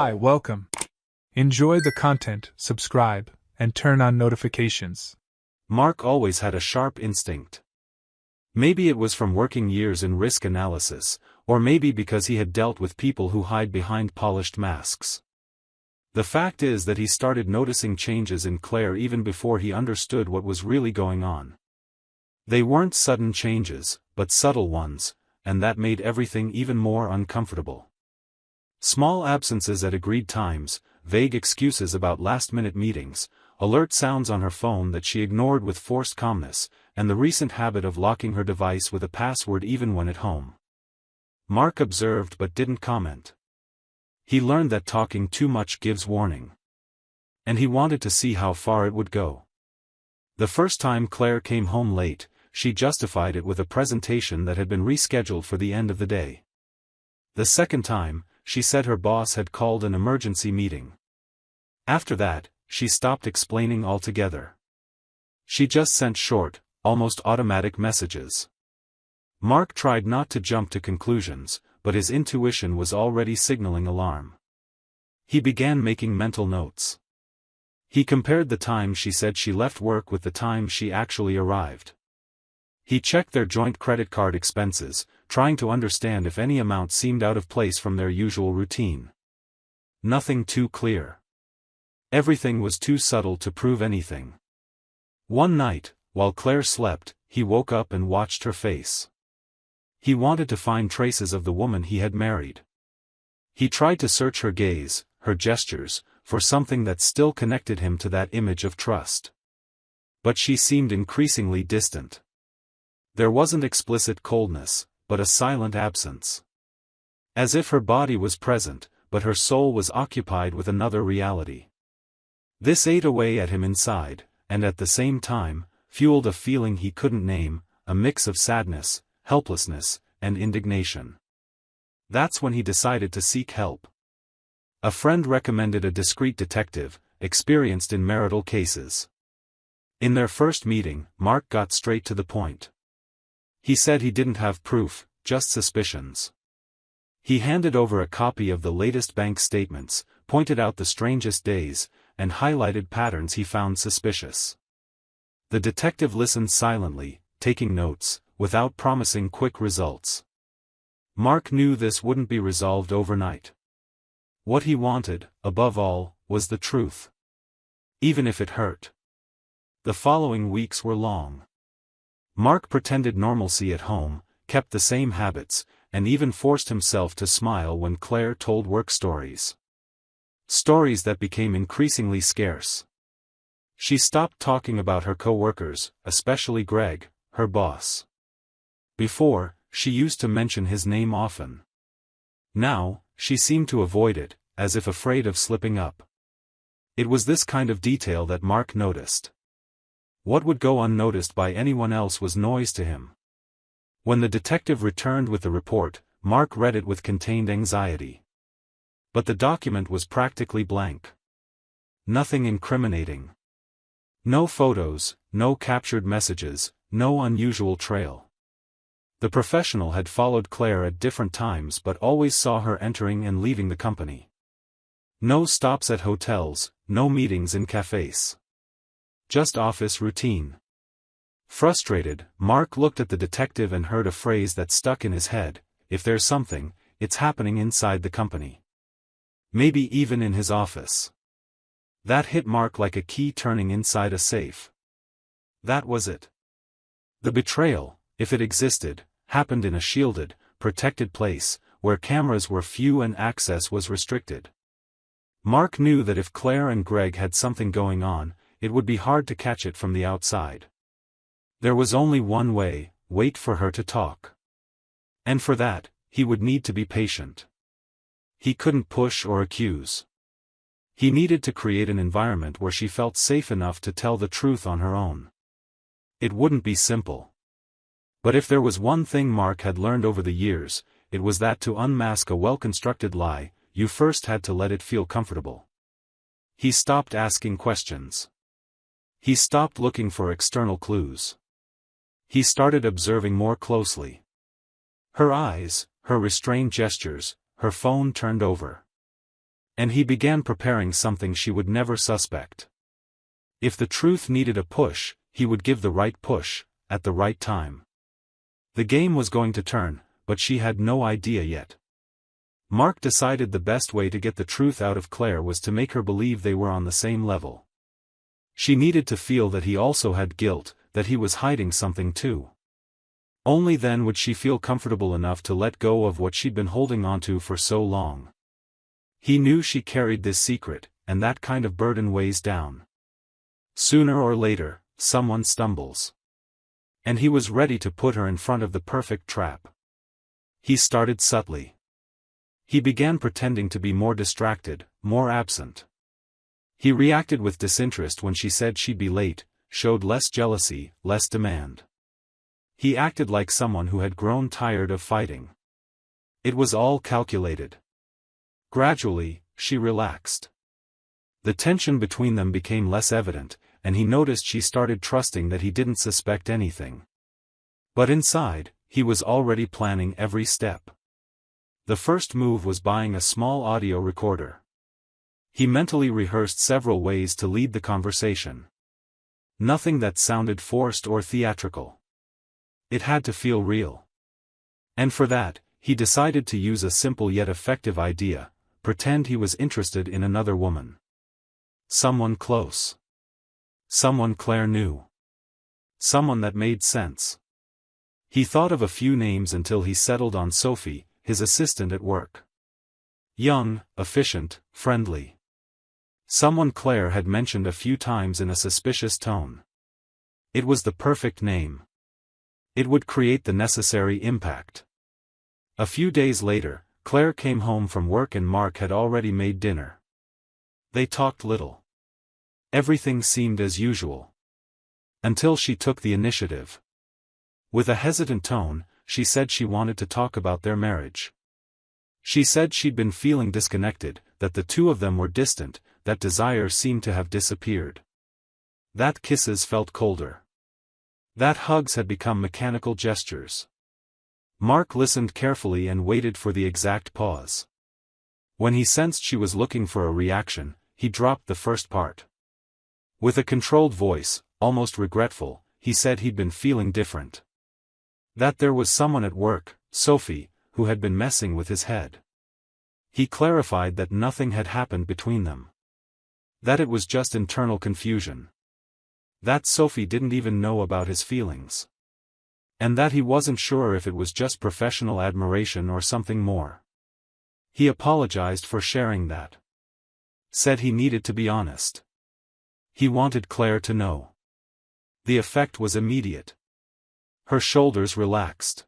Hi, welcome. Enjoy the content, subscribe, and turn on notifications. Mark always had a sharp instinct. Maybe it was from working years in risk analysis, or maybe because he had dealt with people who hide behind polished masks. The fact is that he started noticing changes in Claire even before he understood what was really going on. They weren't sudden changes, but subtle ones, and that made everything even more uncomfortable. Small absences at agreed times, vague excuses about last-minute meetings, alert sounds on her phone that she ignored with forced calmness, and the recent habit of locking her device with a password even when at home. Mark observed but didn't comment. He learned that talking too much gives warning. And he wanted to see how far it would go. The first time Claire came home late, she justified it with a presentation that had been rescheduled for the end of the day. The second time, she said her boss had called an emergency meeting. After that, she stopped explaining altogether. She just sent short, almost automatic messages. Mark tried not to jump to conclusions, but his intuition was already signaling alarm. He began making mental notes. He compared the time she said she left work with the time she actually arrived. He checked their joint credit card expenses, trying to understand if any amount seemed out of place from their usual routine. Nothing too clear. Everything was too subtle to prove anything. One night, while Claire slept, he woke up and watched her face. He wanted to find traces of the woman he had married. He tried to search her gaze, her gestures, for something that still connected him to that image of trust. But she seemed increasingly distant. There wasn't explicit coldness, but a silent absence. As if her body was present, but her soul was occupied with another reality. This ate away at him inside, and at the same time, fueled a feeling he couldn't name, a mix of sadness, helplessness, and indignation. That's when he decided to seek help. A friend recommended a discreet detective, experienced in marital cases. In their first meeting, Mark got straight to the point. He said he didn't have proof, just suspicions. He handed over a copy of the latest bank statements, pointed out the strangest days, and highlighted patterns he found suspicious. The detective listened silently, taking notes, without promising quick results. Mark knew this wouldn't be resolved overnight. What he wanted, above all, was the truth. Even if it hurt. The following weeks were long. Mark pretended normalcy at home, kept the same habits, and even forced himself to smile when Claire told work stories. Stories that became increasingly scarce. She stopped talking about her co-workers, especially Greg, her boss. Before, she used to mention his name often. Now, she seemed to avoid it, as if afraid of slipping up. It was this kind of detail that Mark noticed. What would go unnoticed by anyone else was noise to him. When the detective returned with the report, Mark read it with contained anxiety. But the document was practically blank. Nothing incriminating. No photos, no captured messages, no unusual trail. The professional had followed Claire at different times but always saw her entering and leaving the company. No stops at hotels, no meetings in cafes. Just office routine. Frustrated, Mark looked at the detective and heard a phrase that stuck in his head: if there's something, it's happening inside the company. Maybe even in his office. That hit Mark like a key turning inside a safe. That was it. The betrayal, if it existed, happened in a shielded, protected place, where cameras were few and access was restricted. Mark knew that if Claire and Greg had something going on, it would be hard to catch it from the outside. There was only one way: wait for her to talk. And for that, he would need to be patient. He couldn't push or accuse. He needed to create an environment where she felt safe enough to tell the truth on her own. It wouldn't be simple. But if there was one thing Mark had learned over the years, it was that to unmask a well-constructed lie, you first had to let it feel comfortable. He stopped asking questions. He stopped looking for external clues. He started observing more closely. Her eyes, her restrained gestures, her phone turned over. And he began preparing something she would never suspect. If the truth needed a push, he would give the right push, at the right time. The game was going to turn, but she had no idea yet. Mark decided the best way to get the truth out of Claire was to make her believe they were on the same level. She needed to feel that he also had guilt, that he was hiding something too. Only then would she feel comfortable enough to let go of what she'd been holding onto for so long. He knew she carried this secret, and that kind of burden weighs down. Sooner or later, someone stumbles. And he was ready to put her in front of the perfect trap. He started subtly. He began pretending to be more distracted, more absent. He reacted with disinterest when she said she'd be late, showed less jealousy, less demand. He acted like someone who had grown tired of fighting. It was all calculated. Gradually, she relaxed. The tension between them became less evident, and he noticed she started trusting that he didn't suspect anything. But inside, he was already planning every step. The first move was buying a small audio recorder. He mentally rehearsed several ways to lead the conversation. Nothing that sounded forced or theatrical. It had to feel real. And for that, he decided to use a simple yet effective idea: pretend he was interested in another woman. Someone close. Someone Claire knew. Someone that made sense. He thought of a few names until he settled on Sophie, his assistant at work. Young, efficient, friendly. Someone Claire had mentioned a few times in a suspicious tone. It was the perfect name. It would create the necessary impact. A few days later, Claire came home from work and Mark had already made dinner. They talked little. Everything seemed as usual. Until she took the initiative. With a hesitant tone, she said she wanted to talk about their marriage. She said she'd been feeling disconnected, that the two of them were distant, that desire seemed to have disappeared. That kisses felt colder. That hugs had become mechanical gestures. Mark listened carefully and waited for the exact pause. When he sensed she was looking for a reaction, he dropped the first part. With a controlled voice, almost regretful, he said he'd been feeling different. That there was someone at work, Sophie, who had been messing with his head. He clarified that nothing had happened between them. That it was just internal confusion. That Sophie didn't even know about his feelings. And that he wasn't sure if it was just professional admiration or something more. He apologized for sharing that. Said he needed to be honest. He wanted Claire to know. The effect was immediate. Her shoulders relaxed.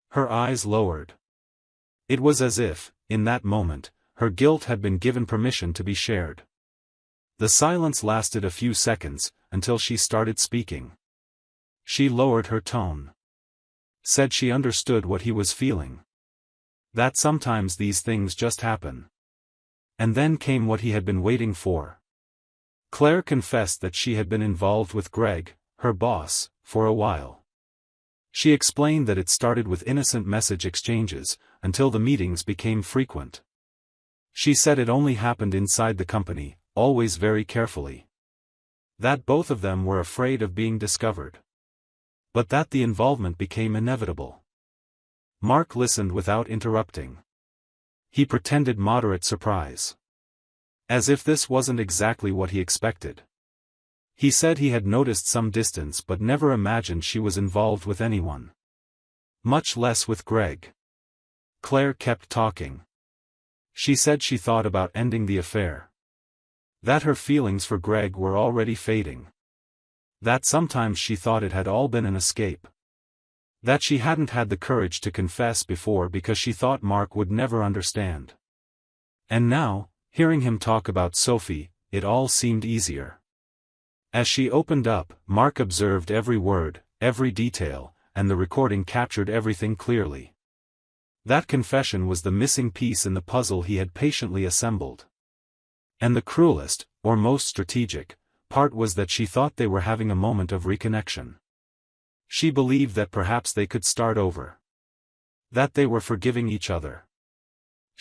Her eyes lowered. It was as if, in that moment, her guilt had been given permission to be shared. The silence lasted a few seconds, until she started speaking. She lowered her tone. Said she understood what he was feeling. That sometimes these things just happen. And then came what he had been waiting for. Claire confessed that she had been involved with Greg, her boss, for a while. She explained that it started with innocent message exchanges, until the meetings became frequent. She said it only happened inside the company, always very carefully. That both of them were afraid of being discovered. But that the involvement became inevitable. Mark listened without interrupting. He pretended moderate surprise. As if this wasn't exactly what he expected. He said he had noticed some distance but never imagined she was involved with anyone. Much less with Greg. Claire kept talking. She said she thought about ending the affair. That her feelings for Greg were already fading. That sometimes she thought it had all been an escape. That she hadn't had the courage to confess before because she thought Mark would never understand. And now, hearing him talk about Sophie, it all seemed easier. As she opened up, Mark observed every word, every detail, and the recording captured everything clearly. That confession was the missing piece in the puzzle he had patiently assembled. And the cruelest, or most strategic, part was that she thought they were having a moment of reconnection. She believed that perhaps they could start over. That they were forgiving each other.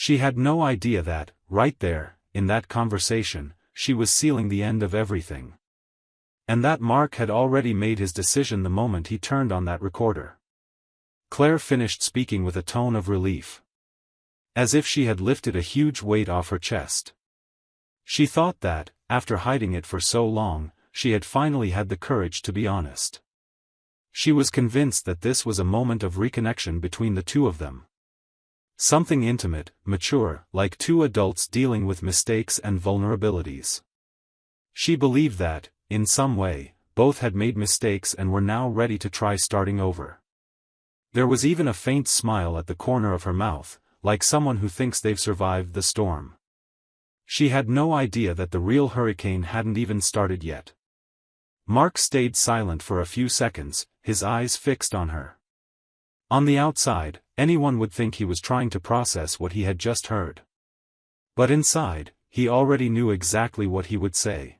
She had no idea that, right there, in that conversation, she was sealing the end of everything. And that Mark had already made his decision the moment he turned on that recorder. Claire finished speaking with a tone of relief. As if she had lifted a huge weight off her chest. She thought that, after hiding it for so long, she had finally had the courage to be honest. She was convinced that this was a moment of reconnection between the two of them. Something intimate, mature, like two adults dealing with mistakes and vulnerabilities. She believed that, in some way, both had made mistakes and were now ready to try starting over. There was even a faint smile at the corner of her mouth, like someone who thinks they've survived the storm. She had no idea that the real hurricane hadn't even started yet. Mark stayed silent for a few seconds, his eyes fixed on her. On the outside, anyone would think he was trying to process what he had just heard. But inside, he already knew exactly what he would say.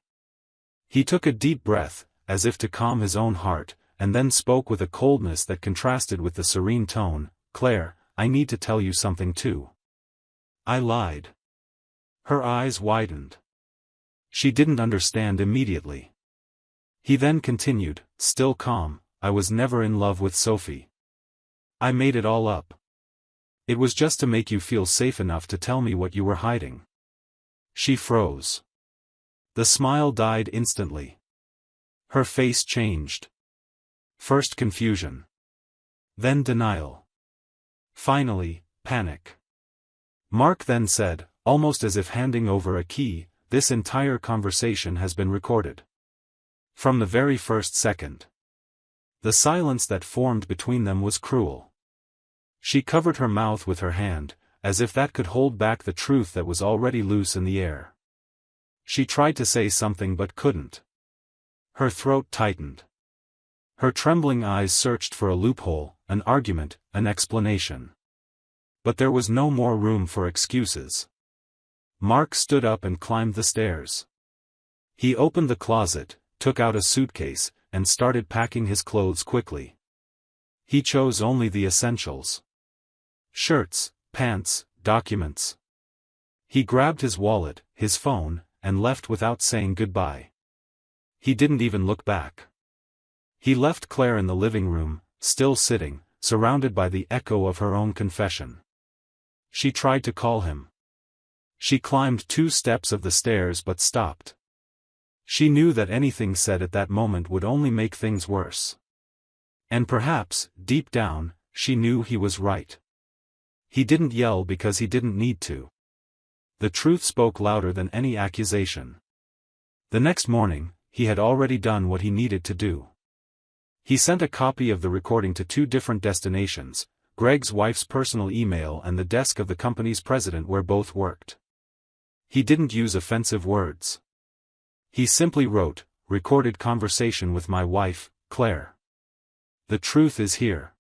He took a deep breath, as if to calm his own heart, and then spoke with a coldness that contrasted with the serene tone. "Claire, I need to tell you something too. I lied." Her eyes widened. She didn't understand immediately. He then continued, still calm, "I was never in love with Sophie. I made it all up. It was just to make you feel safe enough to tell me what you were hiding." She froze. The smile died instantly. Her face changed. First confusion. Then denial. Finally, panic. Mark then said, almost as if handing over a key, "This entire conversation has been recorded. From the very first second." The silence that formed between them was cruel. She covered her mouth with her hand, as if that could hold back the truth that was already loose in the air. She tried to say something but couldn't. Her throat tightened. Her trembling eyes searched for a loophole, an argument, an explanation. But there was no more room for excuses. Mark stood up and climbed the stairs. He opened the closet, took out a suitcase, and started packing his clothes quickly. He chose only the essentials. Shirts, pants, documents. He grabbed his wallet, his phone, and left without saying goodbye. He didn't even look back. He left Claire in the living room, still sitting, surrounded by the echo of her own confession. She tried to call him. She climbed 2 steps of the stairs but stopped. She knew that anything said at that moment would only make things worse. And perhaps, deep down, she knew he was right. He didn't yell because he didn't need to. The truth spoke louder than any accusation. The next morning, he had already done what he needed to do. He sent a copy of the recording to 2 different destinations, Greg's wife's personal email and the desk of the company's president where both worked. He didn't use offensive words. He simply wrote, "Recorded conversation with my wife, Claire. The truth is here."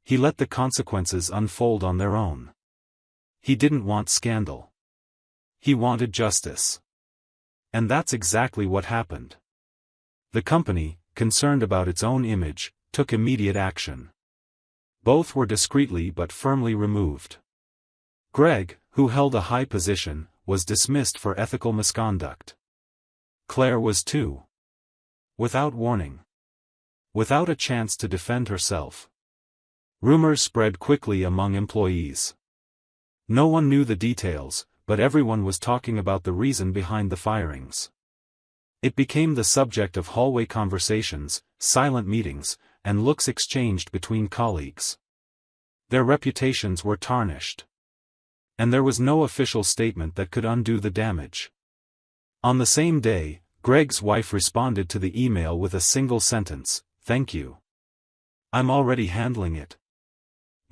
He let the consequences unfold on their own. He didn't want scandal. He wanted justice. And that's exactly what happened. The company, concerned about its own image, took immediate action. Both were discreetly but firmly removed. Greg, who held a high position, was dismissed for ethical misconduct. Claire was too. Without warning. Without a chance to defend herself. Rumors spread quickly among employees. No one knew the details, but everyone was talking about the reason behind the firings. It became the subject of hallway conversations, silent meetings, and looks exchanged between colleagues. Their reputations were tarnished. And there was no official statement that could undo the damage. On the same day, Greg's wife responded to the email with a single sentence, "Thank you. I'm already handling it."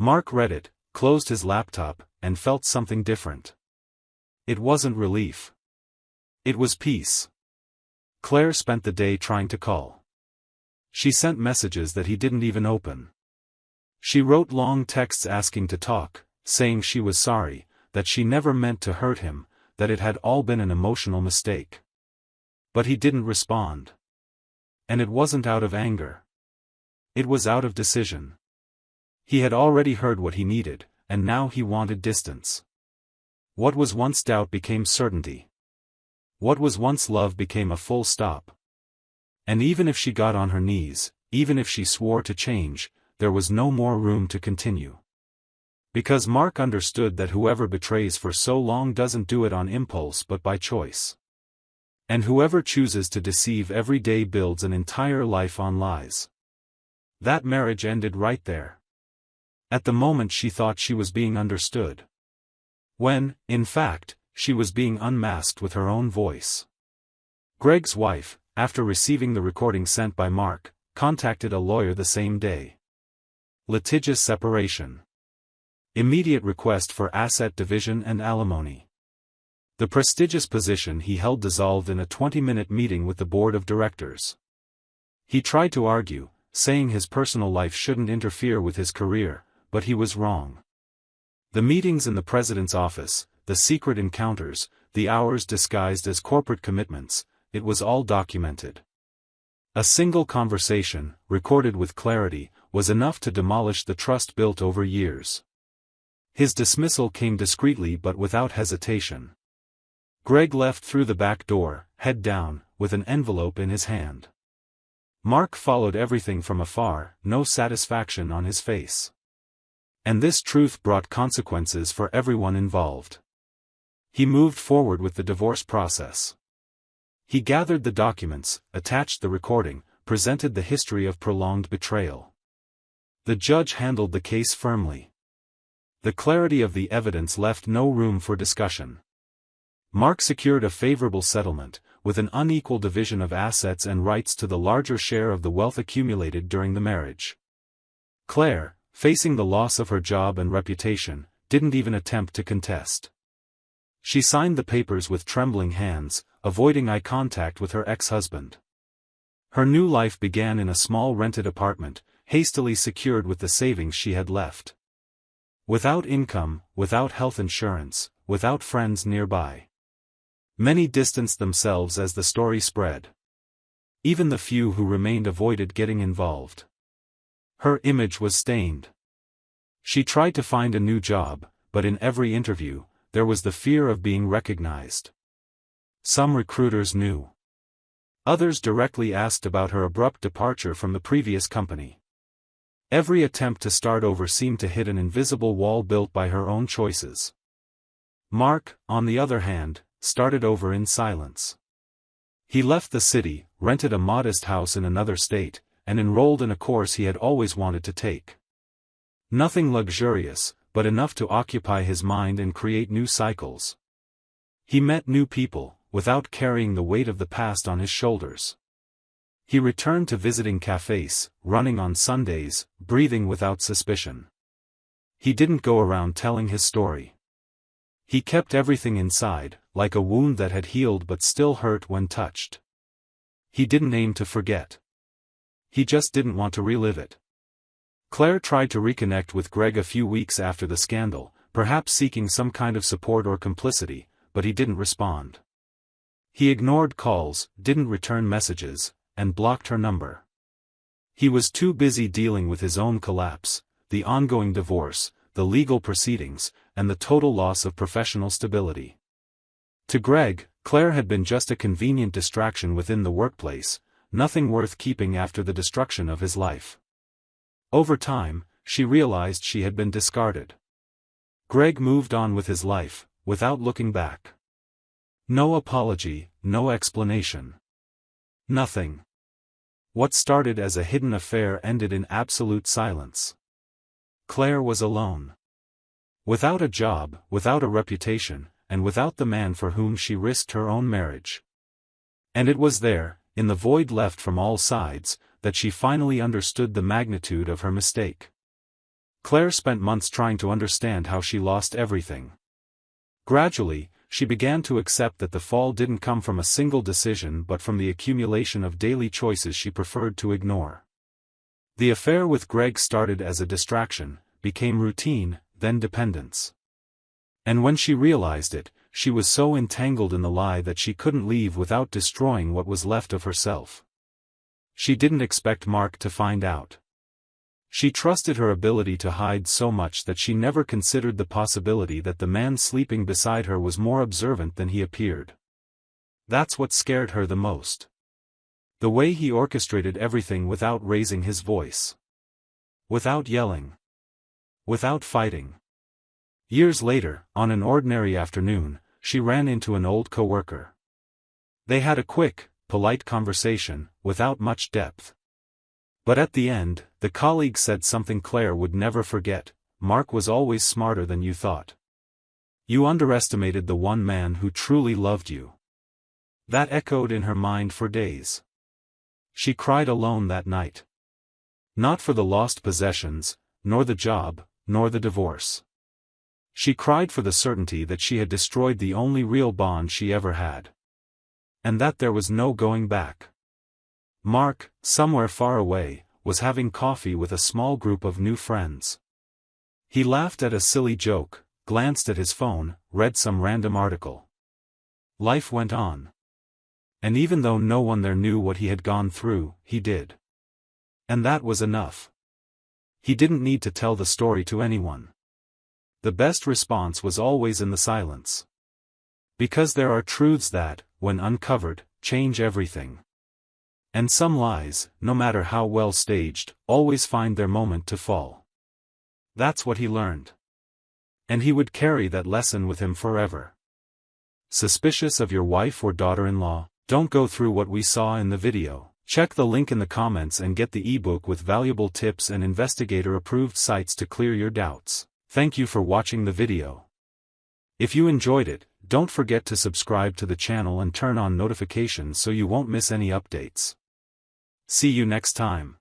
Mark read it, closed his laptop, and felt something different. It wasn't relief. It was peace. Claire spent the day trying to call. She sent messages that he didn't even open. She wrote long texts asking to talk, saying she was sorry, that she never meant to hurt him, that it had all been an emotional mistake. But he didn't respond. And it wasn't out of anger. It was out of decision. He had already heard what he needed, and now he wanted distance. What was once doubt became certainty. What was once love became a full stop. And even if she got on her knees, even if she swore to change, there was no more room to continue. Because Mark understood that whoever betrays for so long doesn't do it on impulse but by choice. And whoever chooses to deceive every day builds an entire life on lies. That marriage ended right there. At the moment she thought she was being understood. When, in fact, she was being unmasked with her own voice. Greg's wife, after receiving the recording sent by Mark, contacted a lawyer the same day. Litigious separation. Immediate request for asset division and alimony. The prestigious position he held dissolved in a 20-minute meeting with the board of directors. He tried to argue, saying his personal life shouldn't interfere with his career, but he was wrong. The meetings in the president's office, the secret encounters, the hours disguised as corporate commitments, it was all documented. A single conversation, recorded with clarity, was enough to demolish the trust built over years. His dismissal came discreetly but without hesitation. Greg left through the back door, head down, with an envelope in his hand. Mark followed everything from afar, no satisfaction on his face. And this truth brought consequences for everyone involved. He moved forward with the divorce process. He gathered the documents, attached the recording, presented the history of prolonged betrayal. The judge handled the case firmly. The clarity of the evidence left no room for discussion. Mark secured a favorable settlement, with an unequal division of assets and rights to the larger share of the wealth accumulated during the marriage. Claire, facing the loss of her job and reputation, didn't even attempt to contest. She signed the papers with trembling hands, avoiding eye contact with her ex-husband. Her new life began in a small rented apartment, hastily secured with the savings she had left. Without income, without health insurance, without friends nearby. Many distanced themselves as the story spread. Even the few who remained avoided getting involved. Her image was stained. She tried to find a new job, but in every interview, there was the fear of being recognized. Some recruiters knew. Others directly asked about her abrupt departure from the previous company. Every attempt to start over seemed to hit an invisible wall built by her own choices. Mark, on the other hand, started over in silence. He left the city, rented a modest house in another state, and enrolled in a course he had always wanted to take. Nothing luxurious, but enough to occupy his mind and create new cycles. He met new people, without carrying the weight of the past on his shoulders. He returned to visiting cafes, running on Sundays, breathing without suspicion. He didn't go around telling his story. He kept everything inside, like a wound that had healed but still hurt when touched. He didn't aim to forget. He just didn't want to relive it. Claire tried to reconnect with Greg a few weeks after the scandal, perhaps seeking some kind of support or complicity, but he didn't respond. He ignored calls, didn't return messages, and blocked her number. He was too busy dealing with his own collapse, the ongoing divorce, the legal proceedings, and the total loss of professional stability. To Greg, Claire had been just a convenient distraction within the workplace, nothing worth keeping after the destruction of his life. Over time, she realized she had been discarded. Greg moved on with his life, without looking back. No apology, no explanation. Nothing. What started as a hidden affair ended in absolute silence. Claire was alone. Without a job, without a reputation, and without the man for whom she risked her own marriage. And it was there, in the void left from all sides, that she finally understood the magnitude of her mistake. Claire spent months trying to understand how she lost everything. Gradually, she began to accept that the fall didn't come from a single decision but from the accumulation of daily choices she preferred to ignore. The affair with Greg started as a distraction, became routine, then dependence. And when she realized it, she was so entangled in the lie that she couldn't leave without destroying what was left of herself. She didn't expect Mark to find out. She trusted her ability to hide so much that she never considered the possibility that the man sleeping beside her was more observant than he appeared. That's what scared her the most. The way he orchestrated everything without raising his voice. Without yelling. Without fighting. Years later, on an ordinary afternoon, she ran into an old coworker. They had a quick, polite conversation, without much depth. But at the end, the colleague said something Claire would never forget: Mark was always smarter than you thought. You underestimated the one man who truly loved you. That echoed in her mind for days. She cried alone that night. Not for the lost possessions, nor the job, nor the divorce. She cried for the certainty that she had destroyed the only real bond she ever had. And that there was no going back. Mark, somewhere far away, was having coffee with a small group of new friends. He laughed at a silly joke, glanced at his phone, read some random article. Life went on. And even though no one there knew what he had gone through, he did. And that was enough. He didn't need to tell the story to anyone. The best response was always in the silence. Because there are truths that, when uncovered, change everything. And some lies, no matter how well staged, always find their moment to fall. That's what he learned. And he would carry that lesson with him forever. Suspicious of your wife or daughter-in-law? Don't go through what we saw in the video. Check the link in the comments and get the ebook with valuable tips and investigator-approved sites to clear your doubts. Thank you for watching the video. If you enjoyed it, don't forget to subscribe to the channel and turn on notifications so you won't miss any updates. See you next time.